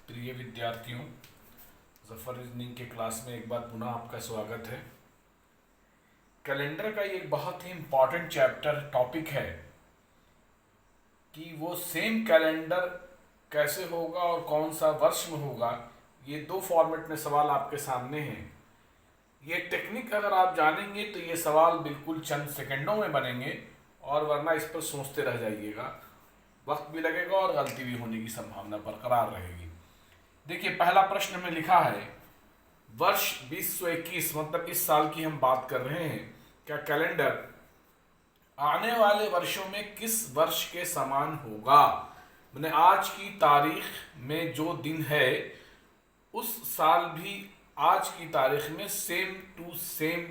प्रिय विद्यार्थियों, ज़फ़र रीजनिंग के क्लास में एक बार पुनः आपका स्वागत है। कैलेंडर का ये एक बहुत ही इम्पॉर्टेंट चैप्टर टॉपिक है कि वो सेम कैलेंडर कैसे होगा और कौन सा वर्ष में होगा। ये दो फॉर्मेट में सवाल आपके सामने हैं। ये टेक्निक अगर आप जानेंगे तो ये सवाल बिल्कुल चंद सेकंडों में बनेंगे और वरना इस पर सोचते रह जाइएगा, वक्त भी लगेगा और गलती भी होने की संभावना बरकरार रहेगी। देखिए, पहला प्रश्न में लिखा है वर्ष 2021, मतलब इस साल की हम बात कर रहे हैं, क्या कैलेंडर आने वाले वर्षों में किस वर्ष के समान होगा। मैंने आज की तारीख में जो दिन है उस साल भी आज की तारीख में सेम टू सेम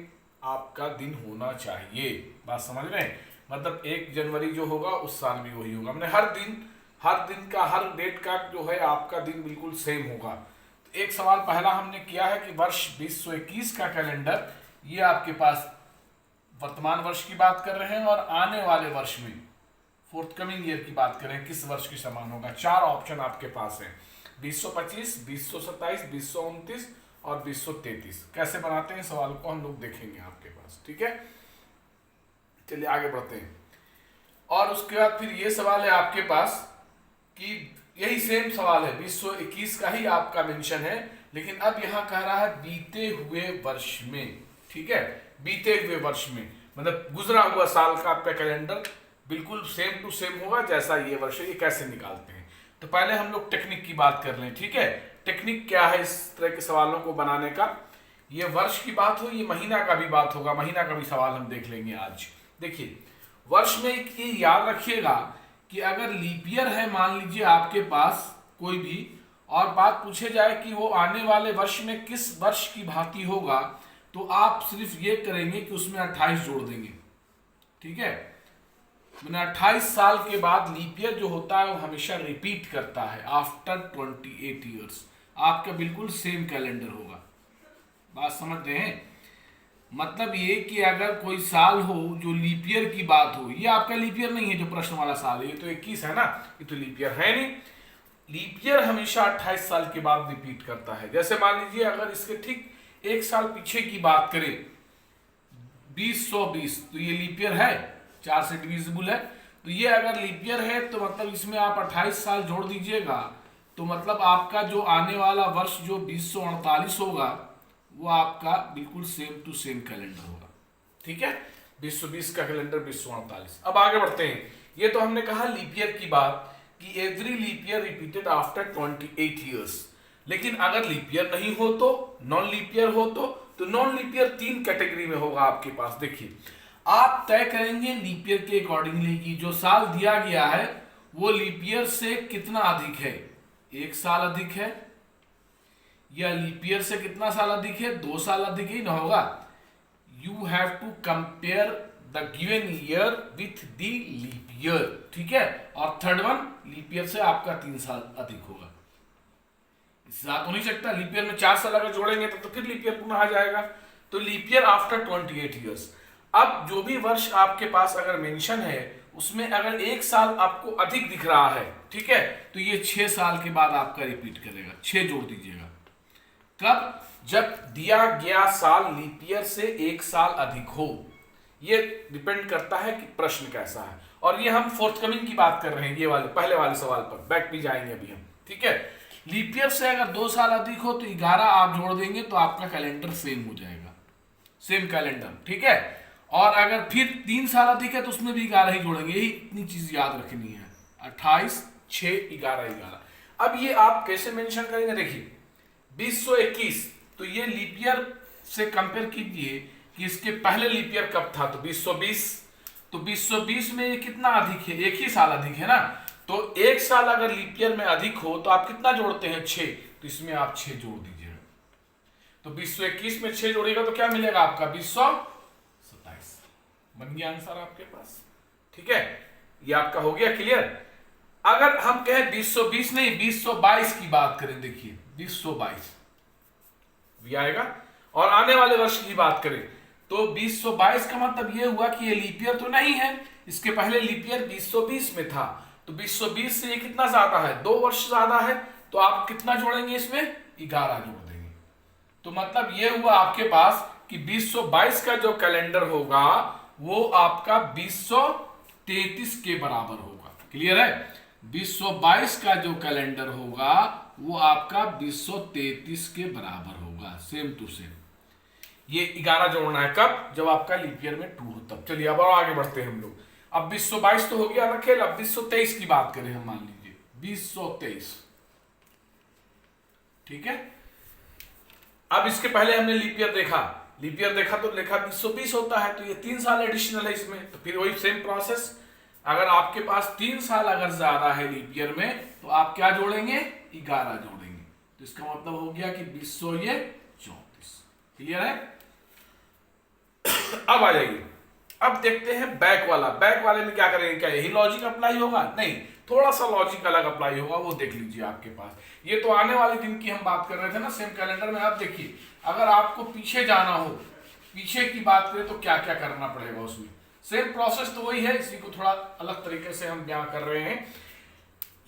आपका दिन होना चाहिए। बात समझ रहे हैं? मतलब 1 जनवरी जो होगा उस साल भी वही होगा। मैंने हर दिन का, हर डेट का जो है आपका दिन बिल्कुल सेम होगा। तो एक सवाल पहला हमने किया है कि वर्ष 2021 का कैलेंडर, ये आपके पास वर्तमान वर्ष की बात कर रहे हैं और आने वाले वर्ष में फोर्थकमिंग ईयर की बात करें किस वर्ष के समान होगा। 4 ऑप्शन आपके पास है, 2025, 2027, 2029 और 2033। कैसे बनाते हैं सवाल को हम लोग देखेंगे आपके पास, ठीक है। चलिए आगे बढ़ते हैं। और उसके बाद फिर ये सवाल है आपके पास कि यही सेम सवाल है, 2021 का ही आपका मेंशन है, लेकिन अब यहाँ कह रहा है बीते हुए वर्ष में, ठीक है। बीते हुए वर्ष में मतलब गुजरा हुआ साल का आपका कैलेंडर बिल्कुल सेम टू सेम होगा जैसा ये वर्ष है। ये कैसे निकालते हैं, तो पहले हम लोग टेक्निक की बात कर लें, ठीक है। टेक्निक क्या है इस तरह के सवालों को बनाने का। ये वर्ष की बात हो, ये महीना का भी बात होगा, महीना का भी सवाल हम देख लेंगे आज। देखिए, वर्ष में एक ये याद रखिएगा कि अगर लीप ईयर है, मान लीजिए आपके पास कोई भी, और बात पूछे जाए कि वो आने वाले वर्ष में किस वर्ष की भांति होगा, तो आप सिर्फ ये करेंगे कि उसमें 28 जोड़ देंगे, ठीक है। मैंने 28 साल के बाद लीप ईयर जो होता है वो हमेशा रिपीट करता है आफ्टर 28 ईयर्स। आपका बिल्कुल सेम कैलेंडर होगा। बात समझ रहे हैं? मतलब ये कि अगर कोई साल हो जो लीप ईयर की बात हो, ये आपका लीप ईयर नहीं है जो प्रश्न वाला साल है, ये तो 21 है ना, ये तो लीप ईयर है नहीं। लीप ईयर हमेशा 28 साल के बाद रिपीट करता है। जैसे मान लीजिए अगर इसके ठीक 1 साल पीछे की बात करें, 2020, तो ये लीप ईयर है, 4 से डिविजिबल है, तो ये अगर लीप ईयर है तो मतलब इसमें आप 28 साल जोड़ दीजिएगा, तो मतलब आपका जो आने वाला वर्ष जो 2048 होगा वो आपका बिल्कुल सेम टू सेम कैलेंडर होगा, ठीक है। 2020 का कैलेंडर 2048। अब आगे बढ़ते हैं। ये तो हमने कहा लीप ईयर की बात कि every leap year repeated after 28 years. लेकिन अगर लीप ईयर नहीं हो तो, नॉन लीप ईयर हो तो नॉन लीप ईयर 3 कैटेगरी में होगा आपके पास। देखिए, आप तय करेंगे लीप ईयर के अकॉर्डिंगली कि जो साल दिया गया है वो लीप ईयर से कितना अधिक है, 1 साल अधिक है, या लीप ईयर से कितना साल अधिक है, 2 साल अधिक ही ना होगा। You have to compare the given year with the leap year, ठीक है। और थर्ड वन, लीप ईयर से आपका 3 साल अधिक होगा। इससे ज्यादा तो नहीं सकता। लीप ईयर में 4 साल अगर जोड़ेंगे तो फिर लीप ईयर पुनः आ जाएगा। तो लीप ईयर आफ्टर 28 ईयर्स। अब जो भी वर्ष आपके पास अगर मेंशन है उसमें अगर 1 साल आपको अधिक दिख रहा है, ठीक है, तो ये 6 साल के बाद आपका रिपीट करेगा। 6 जोड़ दीजिएगा। कब? जब दिया गया साल लीप ईयर से 1 साल अधिक हो। ये डिपेंड करता है कि प्रश्न कैसा है। और ये हम फोर्थकमिंग की बात कर रहे हैं, ये वाले पहले वाले सवाल पर बैक भी जाएंगे अभी हम, ठीक है। लीप ईयर से अगर 2 साल अधिक हो तो 11 आप जोड़ देंगे तो आपका कैलेंडर सेम हो जाएगा, सेम कैलेंडर, ठीक है। और अगर फिर 3 साल अधिक है तो उसमें भी 11 ही जोड़ेंगे। यही इतनी चीज याद रखनी है। 28, 6, 11। अब ये आप कैसे मेंशन करेंगे? देखिए, 2021, तो ये लीप ईयर से कंपेयर कीजिए कि इसके पहले लीप ईयर कब था, तो 2020। तो 2020 में ये कितना अधिक है, 1 ही साल अधिक है ना। तो 1 साल अगर लीप ईयर में अधिक हो तो आप कितना जोड़ते हैं, 6। तो इसमें आप 6 जोड़ दीजिएगा। तो 2021 में 6 जोड़ेगा तो क्या मिलेगा आपका, 2027। बन गया आंसर आपके पास, ठीक है। ये आपका हो गया क्लियर। अगर हम कहें 2020 नहीं 2022 की बात करें, देखिए 2022 भी आएगा। और आने वाले वर्ष की बात करें तो 2022 का मतलब ये हुआ कि ये लीप ईयर तो नहीं है, इसके पहले लीप ईयर 2020 में था। तो 2020 से ये कितना ज्यादा है, 2 वर्ष ज्यादा है। तो आप कितना जोड़ेंगे इसमें? 11 जोड़ देंगे। तो मतलब ये हुआ आपके पास कि 2022 का जो कैलेंडर होगा वो आपका 2033 के बराबर होगा। क्लियर है? 2022 का जो कैलेंडर होगा वो आपका 2033 के बराबर होगा, सेम टू सेम। ये 11 जोड़ना है कब? जब आपका लीप ईयर में 2 हो तब। चलिए अब और आगे बढ़ते हैं हम लोग। अब 2022 तो हो गया ना खेल, अब 2023 की बात करें हम, मान लीजिए 2023, ठीक है। अब इसके पहले हमने लीप ईयर देखा, लीप ईयर देखा तो लिखा 2020 होता है, तो ये 3 साल एडिशनल है इसमें। तो फिर वही सेम प्रोसेस, अगर आपके पास 3 साल अगर ज्यादा है लीप ईयर में तो आप क्या जोड़ेंगे? 11 जोड़ेंगे। तो इसका मतलब हो गया कि 2034। क्लियर है? अब आ जाइए, अब देखते हैं बैक वाला। बैक वाले में क्या करेंगे? क्या यही लॉजिक अप्लाई होगा? नहीं, थोड़ा सा लॉजिक अलग अप्लाई होगा, वो देख लीजिए आपके पास। ये तो आने वाले दिन की हम बात कर रहे थे ना सेम कैलेंडर में। अब देखिए, अगर आपको पीछे जाना हो, पीछे की बात करें तो क्या क्या करना पड़ेगा उसमें। सेम प्रोसेस तो वही है, इसी को थोड़ा अलग तरीके से हम बयां कर रहे हैं।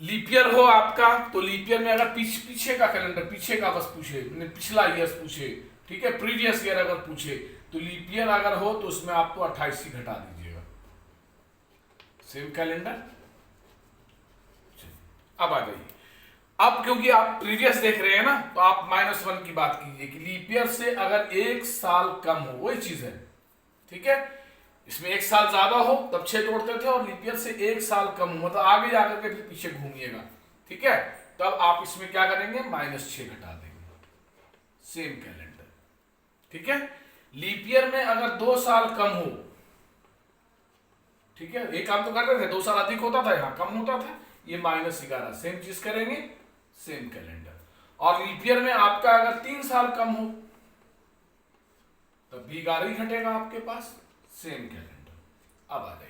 लीप ईयर हो आपका, तो लीप ईयर में अगर पीछे का कैलेंडर, पीछे का बस पूछे, पिछला ईयर पूछे, ठीक है, प्रीवियस ईयर अगर पूछे, तो लीप ईयर अगर हो तो उसमें आपको 28 ही घटा दीजिएगा। Same calendar. अब आ जाइए, अब क्योंकि आप प्रीवियस देख रहे हैं ना, तो आप -1 की बात कीजिए कि लीप ईयर से अगर 1 साल कम हो, वही चीज है, ठीक है। इसमें 1 साल ज्यादा हो तब 6 जोड़ते थे, और लीप ईयर से 1 साल कम हो मतलब आगे जाकर के फिर पीछे घूमिएगा, ठीक है। तब आप इसमें क्या करेंगे? -6 घटा देंगे। सेम कैलेंडर, ठीक है। लीप ईयर में अगर 2 साल कम हो, ठीक है, एक काम तो कर रहे थे, 2 साल अधिक होता था, यहां कम होता था, ये -11, सेम चीज करेंगे, सेम कैलेंडर। और लीप ईयर में आपका अगर 3 साल कम हो तब भी 11 ही घटेगा आपके पास, सेम कैलेंडर। अब आ जाएंगे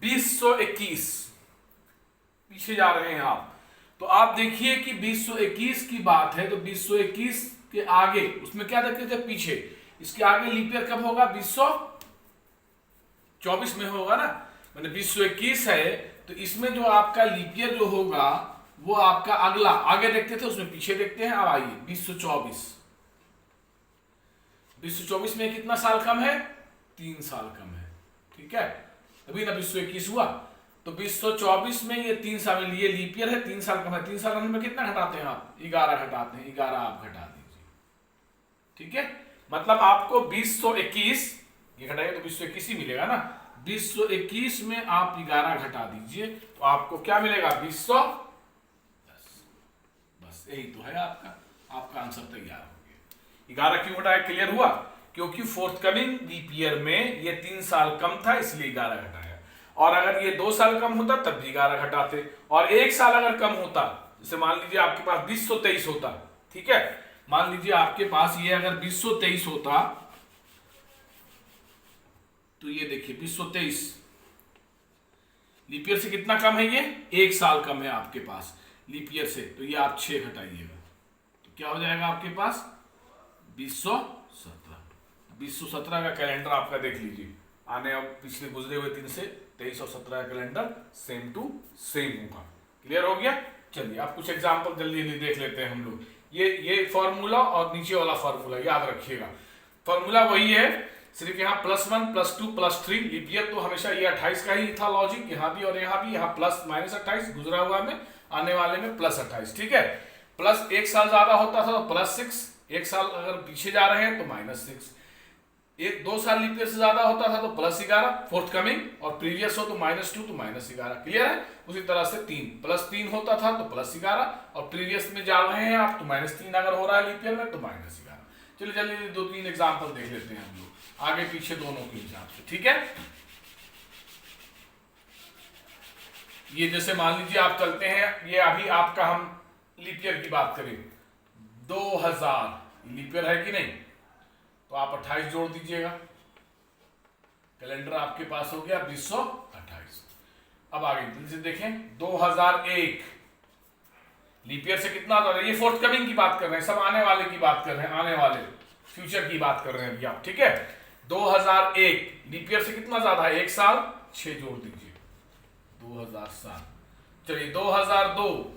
2021, पीछे जा रहे हैं आप, तो आप देखिए कि 2021 की बात है, तो 2021 के आगे उसमें क्या देखते थे? पीछे। इसके आगे लीप ईयर कब होगा? 2024 में होगा ना, मैंने 2021 है, तो इसमें जो आपका लीप ईयर जो होगा वो आपका अगला, आगे देखते थे उसमें पीछे देखते हैं। अब आइए 2024, 2024 में कितना साल कम है? 3 साल कम है, ठीक है, तभी ना 2021 हुआ। तो 2024 में ये 3 साल में, ये लीप ईयर है, 3 साल कम है। 3 साल कम में कितना घटाते हैं आप? 11 घटाते हैं, 11 आप घटा दीजिए, ठीक है। मतलब आपको 2021, ये घटाइए तो 2021 ही मिलेगा ना, 2021 में आप 11 घटा दीजिए तो आपको क्या मिलेगा? 2010। बस यही तो है आपका आंसर तैयार हो गया। 11 क्यों घटाया? क्लियर हुआ? क्योंकि फोर्थकमिंग लीप ईयर में ये 3 साल कम था, इसलिए 11 घटाया। और अगर ये 2 साल कम होता तब भी 11 घटाते, और 1 साल अगर कम होता, जैसे मान लीजिए आपके पास 2023 होता, ठीक है, मान लीजिए आपके पास ये अगर 2023 होता, तो ये देखिए 2023 लीप ईयर से कितना कम है? ये 1 साल कम है आपके पास लीप ईयर से, तो ये आप 6 घटाइएगा, तो क्या हो जाएगा आपके पास? 2017। 2017 का कैलेंडर आपका देख लीजिए, आने अब पिछले गुजरे हुए दिन से 23 और 17 का कैलेंडर सेम टू सेम होगा। क्लियर हो गया? चलिए अब कुछ एग्जांपल जल्दी जल्दी देख लेते हैं हम लोग। ये फॉर्मूला और नीचे वाला फॉर्मूला याद रखिएगा। फॉर्मूला वही है, सिर्फ यहाँ +1 +2 +3, लीप ईयर तो हमेशा ये 28 का ही था लॉजिक, यहाँ भी और यहाँ भी, यहाँ +-28 गुजरा हुआ में, आने वाले में +28, ठीक है। प्लस 1 साल ज्यादा होता था तो +6, 1 साल अगर पीछे जा रहे हैं तो -6, 2 साल लीप ईयर से ज्यादा होता था तो +11 फोर्थकमिंग, और प्रीवियस हो तो -2 तो -11। क्लियर है? उसी तरह से 3 +3 होता था तो +11, और प्रीवियस में जा रहे हैं आप तो -3 अगर हो रहा है लीप ईयर में तो -11। चलिए जल्दी 2-3 एग्जाम्पल देख लेते हैं हम लोग, आगे पीछे दोनों के हिसाब से, ठीक है। ये जैसे मान लीजिए आप चलते हैं, ये अभी आपका हम लीप ईयर की बात करें, 2000 लीप ईयर है कि नहीं, तो आप 28 जोड़ दीजिएगा, कैलेंडर आपके पास हो गया 2028। अब आगे दिल से देखें, 2001 लीप ईयर से कितना ज्यादा, ये फोर्थकमिंग की बात कर रहे हैं, सब आने वाले की बात कर रहे हैं, आने वाले फ्यूचर की बात कर रहे हैं आप, ठीक है। 2001 लीप ईयर से कितना ज्यादा है? 1 साल, 6 जोड़ दीजिए, 2007। चलिए 2002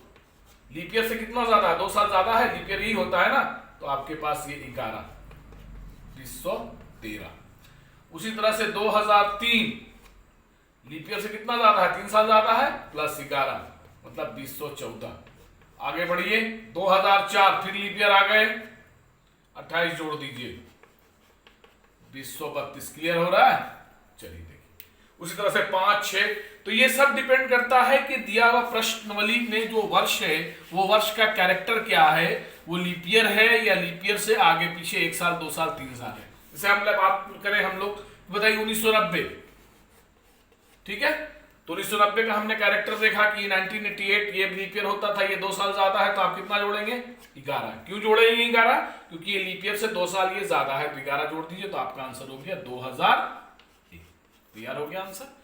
लीप ईयर से कितना ज्यादा है, 2 साल ज्यादा है, लीप ईयर यही होता है ना, तो आपके पास ये 11 2013। उसी तरह से 2003 लीप ईयर से कितना ज्यादा है, 3 साल ज्यादा है, प्लस 11 मतलब 2014। आगे बढ़िए 2004 फिर लीप ईयर आ गए, 28 जोड़ दीजिए 2032। क्लियर हो रहा है? चलिए देखिए उसी तरह से 5 6। तो ये सब डिपेंड करता है कि दिया हुआ प्रश्नावली में जो वर्ष है वो वर्ष का कैरेक्टर क्या है, वो लीप ईयर है या लीप ईयर से आगे पीछे 1 साल 2 साल 3 साल है। जैसे हम बात करें हम लोग, बताइए 1990, ठीक है, तो 1990 का हमने कैरेक्टर देखा कि 1988 ये लीप ईयर होता था, ये 2 साल ज्यादा है, तो आप कितना जोड़ेंगे 11। क्यों जोड़ेंगे 11? क्योंकि ये लीप ईयर से 2 साल ये ज्यादा है, तो 11 जोड़ दीजिए, तो आपका आंसर हो गया 2001। तैयार हो गया आंसर।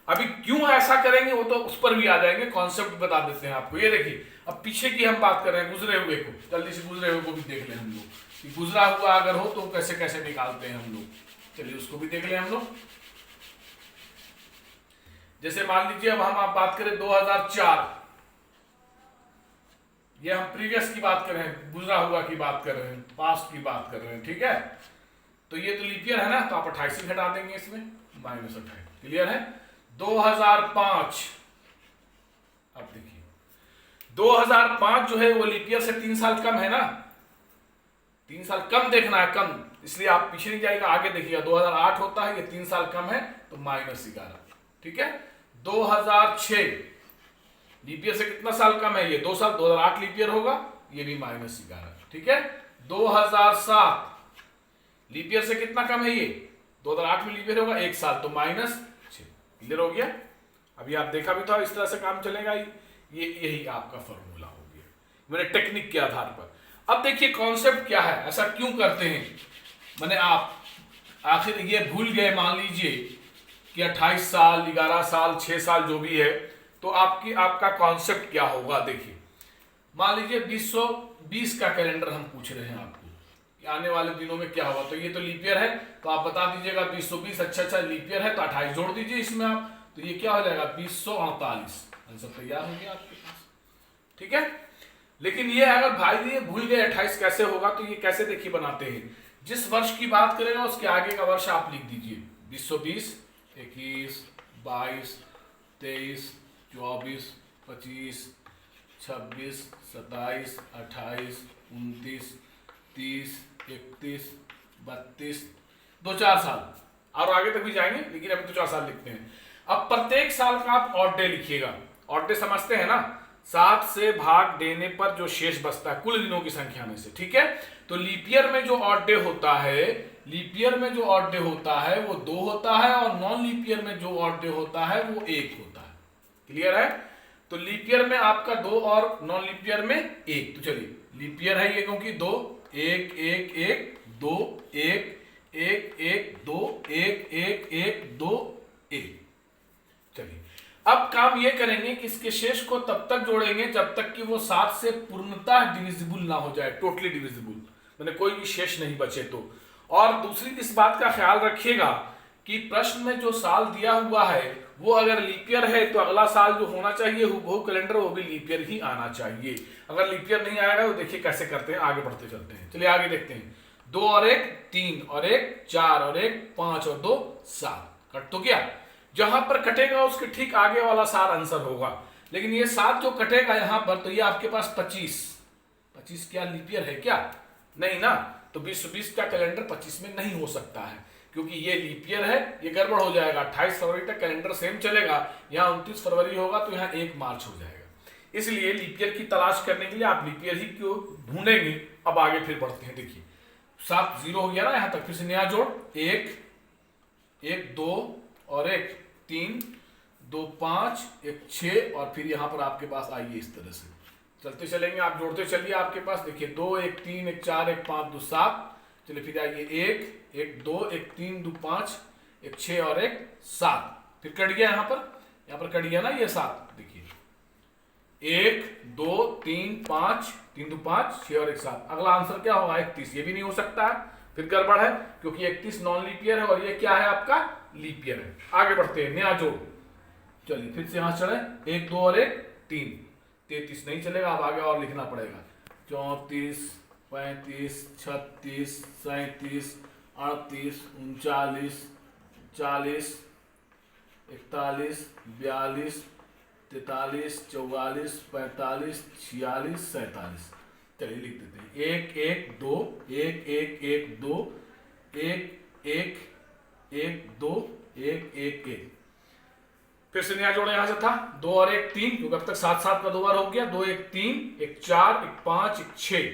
अभी क्यों ऐसा करेंगे वो तो उस पर भी आ जाएंगे, कॉन्सेप्ट बता देते हैं आपको। ये देखिए अब पीछे की हम बात कर रहे हैं, गुजरे हुए को, जल्दी से गुजरे हुए को भी देख लें हम लोग कि गुजरा हुआ अगर हो तो कैसे कैसे निकालते हैं हम लोग। चलिए उसको भी देख लें हम लोग। जैसे मान लीजिए अब हम आप बात करें 2004, ये हम प्रीवियस की बात कर रहे हैं, गुजरा हुआ की बात कर रहे हैं, पास्ट की बात कर रहे हैं, ठीक है। तो ये तो लीप ईयर है ना, तो आप 28 ही घटा देंगे इसमें, -28। क्लियर है? 2005, अब देखिए 2005 जो है वो लीप ईयर से 3 साल कम है ना, 3 साल कम देखना है, कम, इसलिए आप पीछे नहीं जाएगा, आगे देखिएगा 2008 होता है, ये 3 साल कम है तो -11। ठीक है। 2006 लीप ईयर से कितना साल कम है, ये 2 साल, 2008 लीप ईयर होगा, ये भी -11। ठीक है। 2007 लीप ईयर से कितना कम है, ये 2008 में लीप ईयर होगा 1 साल, तो -6। क्लियर हो गया? अभी आप देखा भी था इस तरह से काम चलेगा, ये यही आपका फॉर्मूला हो गया मैंने टेक्निक के आधार पर। अब देखिए कॉन्सेप्ट क्या है, ऐसा क्यों करते हैं, मैंने आप आखिर ये भूल गए मान लीजिए कि 28 साल 11 साल 6 साल जो भी है, तो आपका कॉन्सेप्ट क्या होगा। देखिए मान लीजिए 2020 का कैलेंडर हम पूछ रहे हैं आपको कि आने वाले दिनों में क्या होगा, तो ये तो लीप ईयर है, तो आप बता दीजिएगा 2020, अच्छा लीप ईयर है तो 28 जोड़ दीजिए इसमें आप, तो ये क्या हो जाएगा 2048। आंसर तैयार हो गया आपके पास। ठीक है। लेकिन ये अगर भाई ये भूल गए 28 कैसे होगा, तो ये कैसे देखिए बनाते हैं, जिस वर्ष की बात करेगा उसके आगे का वर्ष आप लिख दीजिए, 2020 21 22 23 24 25 26 27 28 29 30 31 32 2-4 साल और आगे तक भी जाएंगे, लेकिन अभी 2-4 साल लिखते हैं। अब प्रत्येक साल का आप ऑड डे लिखिएगा, ऑड डे समझते हैं ना, 7 से भाग देने पर जो शेष बचता है कुल दिनों की संख्या में से। ठीक है। तो लीप ईयर में जो ऑड डे होता है, लीप ईयर में जो ऑड डे होता है वो 2 होता है, और नॉन लीप ईयर में जो ऑड डे होता है वो 1 होता है। क्लियर है? तो लीप ईयर में आपका 2 और नॉन लीप ईयर में 1। तो चलिए लीप ईयर है ये, क्योंकि 2 1 1 1 2 1 1 1 2 1 1 1 2 1। चलिए अब काम ये करेंगे कि इसके शेष को तब तक जोड़ेंगे जब तक कि वो 7 से पूर्णतः डिविजिबल ना हो जाए, टोटली डिविजिबल, मैंने कोई भी शेष नहीं बचे तो। और दूसरी इस बात का ख्याल रखिएगा कि प्रश्न में जो साल दिया हुआ है वो अगर लीप ईयर है तो अगला साल जो होना चाहिए वो कैलेंडर वो भी लीप ईयर ही आना चाहिए। अगर लीप ईयर नहीं आएगा तो देखिए कैसे करते हैं, आगे बढ़ते चलते हैं। चलिए आगे देखते हैं। 2 और 1 3 और 1 4 और 1 5 और 2 7 कट तो गया, जहां पर कटेगा उसके ठीक आगे वाला 7 आंसर होगा। लेकिन ये 7 जो कटेगा यहां पर, तो ये आपके पास 25 क्या लीप ईयर है क्या? नहीं ना, तो 2020 का कैलेंडर 25 में नहीं हो सकता है, क्योंकि ये लीप ईयर है, ये गड़बड़ हो जाएगा। 28 फरवरी तक कैलेंडर सेम चलेगा, यहाँ 29 फरवरी होगा तो यहाँ 1 मार्च हो जाएगा। इसलिए लीप ईयर की तलाश करने के लिए आप लीप ईयर ही क्यों ढूंढेंगे। अब आगे फिर बढ़ते हैं। देखिए 7 0 हो गया ना, यहाँ तक फिर से नया जोड़, 1 1 2 और 1 3 2 5 1 6, और फिर यहाँ पर आपके पास आइए इस तरह से चलते चलेंगे, आप जोड़ते चलिए। आपके पास देखिए 2 1 3 1 4 1 5 2 7, चलिए फिर आइए 1 1 2 1 3 2 5 1 6 और 1 7, फिर कट गया यहाँ पर कट गया ना ये 7। देखिए 1 2 3 5 3 2 5 6 और 1 7, अगला आंसर क्या होगा 31। ये भी नहीं हो सकता है, फिर गड़बड़ है, क्योंकि 31 नॉन लीप ईयर है और ये क्या है आपका लीप ईयर है। आगे बढ़ते हैं, नया जोड़, चलिए फिर से यहां चले, 1 2 और 1 3 33 नहीं चलेगा, अब आगे और लिखना पड़ेगा। 34, 35, 36, 37, 38, 39, 40, 41, 42, 43, 44, 45, 46, 47। चलिए लिख देते हैं। 1 1 2 1 1 1 2 1 1 1 2 1 1 1। फिर से नया जोड़ा यहां से था 2 और 1 3, क्योंकि अब तक 7 7 का 2 बार हो गया। 2 1 3, 1 4, 1 5, 1 6,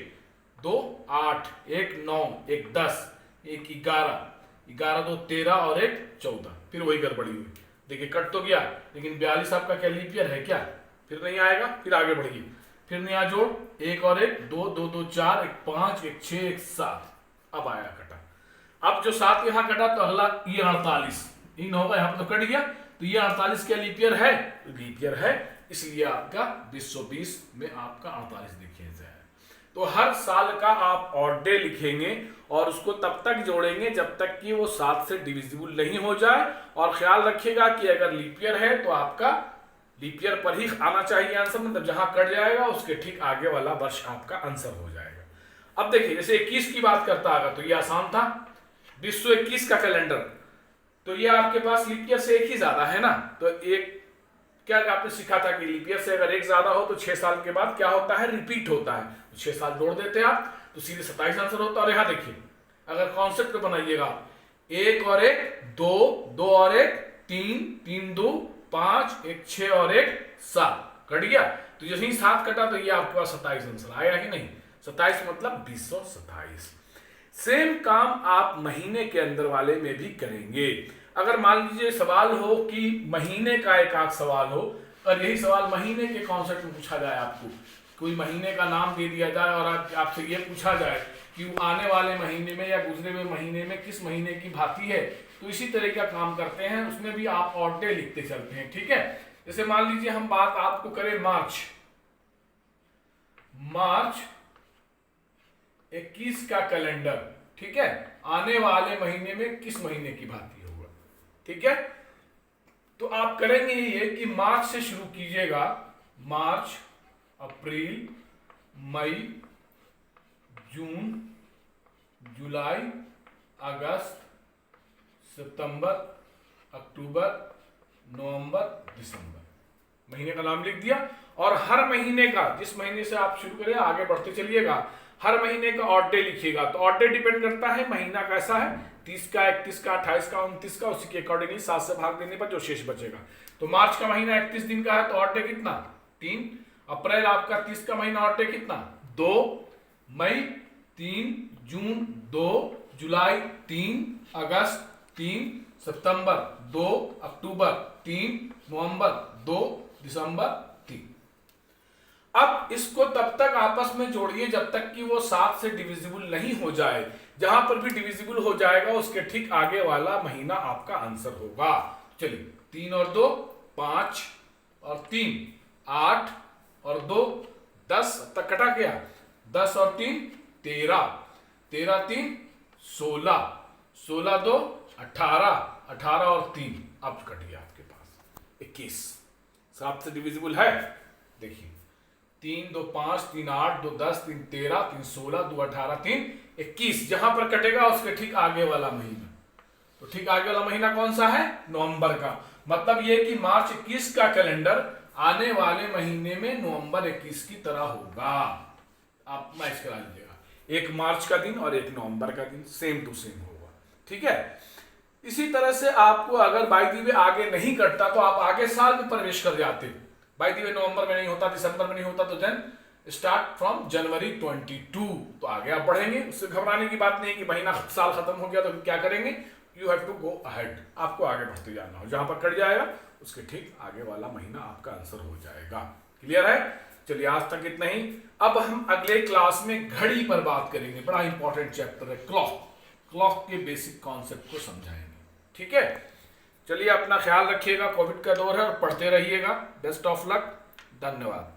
2 8, 1 9, 1 10, 1 11, 11 2 13 और 1 14। फिर वही गड़बड़ी हुई, देखिए कट तो गया, लेकिन 42 आपका क्या लीप ईयर है क्या? फिर नहीं आएगा। फिर आगे बढ़िए, फिर नया जोड़ 1 और 1 2 2 2 4, 1 5, 1 6, 1 7। अब आया कटा। अब जो 7 यहां कटा तो अगला ये 48 इन होगा, यहां पर तो कट गया। तो ये 48 क्या लीप ईयर है? लीप ईयर है, इसलिए आपका 2020 में आपका 48 देखिए है। तो हर साल का आप ऑड डे लिखेंगे और उसको तब तक जोड़ेंगे जब तक कि वो 7 से डिविजिबल नहीं हो जाए। और ख्याल रखिएगा कि अगर लीप ईयर है तो आपका लीप ईयर पर ही आना चाहिए आंसर, मतलब जहां कट जाएगा उसके ठीक आगे वाला वर्ष आपका आंसर हो जाएगा। अब देखिए जैसे 21 की बात करता होगा तो ये आसान था, 2021 का कैलेंडर, तो ये आपके पास लीप ईयर से एक ही ज्यादा है ना। तो एक क्या आपने सीखा था कि लीप ईयर से अगर एक ज्यादा हो तो 6 साल के बाद क्या होता है? रिपीट होता है। 6 साल जोड़ देते हैं आप तो सीधे 27 आंसर होता है। और यहां देखिए अगर कॉन्सेप्ट को बनाइएगा, 1 और 1 2, 2 और 1 3, 3 2 5, 1 6 और 1 7, कट गया। तो जैसे ही 7 कटा तो ये आपके पास 27 आंसर आएगा कि नहीं? 27 मतलब 2027। सेम काम आप महीने के अंदर वाले में भी करेंगे। अगर मान लीजिए सवाल हो कि महीने का एक आध सवाल हो, और यही सवाल महीने के कॉन्सेप्ट में पूछा जाए, आपको कोई महीने का नाम दे दिया जाए और आपसे ये पूछा जाए कि वो आने वाले महीने में या गुजरे हुए महीने में किस महीने की भांति है, तो इसी तरह का काम करते हैं। उसमें भी आप ऑड डे लिखते चलते हैं, ठीक है। जैसे मान लीजिए हम बात आपको करें मार्च 21 का कैलेंडर, ठीक है, आने वाले महीने में किस महीने की भांति होगा, ठीक है। तो आप करेंगे ये कि मार्च से शुरू कीजिएगा, मार्च अप्रैल मई जून जुलाई अगस्त सितंबर अक्टूबर नवंबर दिसंबर, महीने का नाम लिख दिया। और हर महीने का, जिस महीने से आप शुरू करें आगे बढ़ते चलिएगा, हर महीने का ऑड डे लिखिएगा। तो ऑड डे डिपेंड करता है महीना कैसा है, 30 का 31 का 28 का 29 का, उसी के अकॉर्डिंगली 7 से भाग देने पर जो शेष बचेगा। तो मार्च का महीना 31 दिन का है तो ऑड डे कितना? 3। अप्रैल आपका 30 का महीना, ऑड डे कितना? 2। मई 3, जून 2, जुलाई 3, अगस्त 3, सितंबर 2, अक्टूबर 3, नवंबर 2, दिसंबर 3। अब इसको तब तक आपस में जोड़िए जब तक कि वो 7 से डिविजिबल नहीं हो जाए। जहां पर भी डिविजिबल हो जाएगा उसके ठीक आगे वाला महीना आपका आंसर होगा। चलिए 3 और 2 5 और 3 8 और 2 10 तक कटा गया। 10 और 3 13, 13 3 16, 16 2 18, 18 और 3 अब कट गया आपके पास 21। 7 से डिविजिबल है, देखिए 3 2 5 3 8 2 10 3 13 3 16 2 18 3 21। जहां पर कटेगा उसके ठीक आगे वाला महीना, तो ठीक आगे वाला महीना कौन सा है? नवंबर का। मतलब ये कि मार्च 21 का कैलेंडर आने वाले महीने में नवंबर 21 की तरह होगा। आप मैच करा लीजिएगा, एक मार्च का दिन और एक नवंबर का दिन सेम टू सेम होगा, ठीक है। इसी तरह से आपको अगर बाय द वे आगे नहीं कटता तो आप आगे साल में प्रवेश कर जाते। बाय द वे नवंबर में नहीं होता, दिसंबर में नहीं होता, तो देन स्टार्ट फ्रॉम जनवरी 22। तो आगे आप बढ़ेंगे, उससे घबराने की बात नहीं कि महीना साल खत्म हो गया तो क्या करेंगे। You have to go ahead, आपको आगे बढ़ते जाना हो। जहां पर कट जाएगा उसके ठीक आगे वाला महीना आपका आंसर हो जाएगा। क्लियर है? चलिए आज तक इतना ही। अब हम अगले क्लास में घड़ी पर बात करेंगे, बड़ा इंपॉर्टेंट चैप्टर है क्लॉक। क्लॉक के बेसिक कॉन्सेप्ट को समझाएंगे, ठीक है। चलिए अपना ख्याल रखिएगा, कोविड का दौर है और पढ़ते रहिएगा। बेस्ट ऑफ लक, धन्यवाद।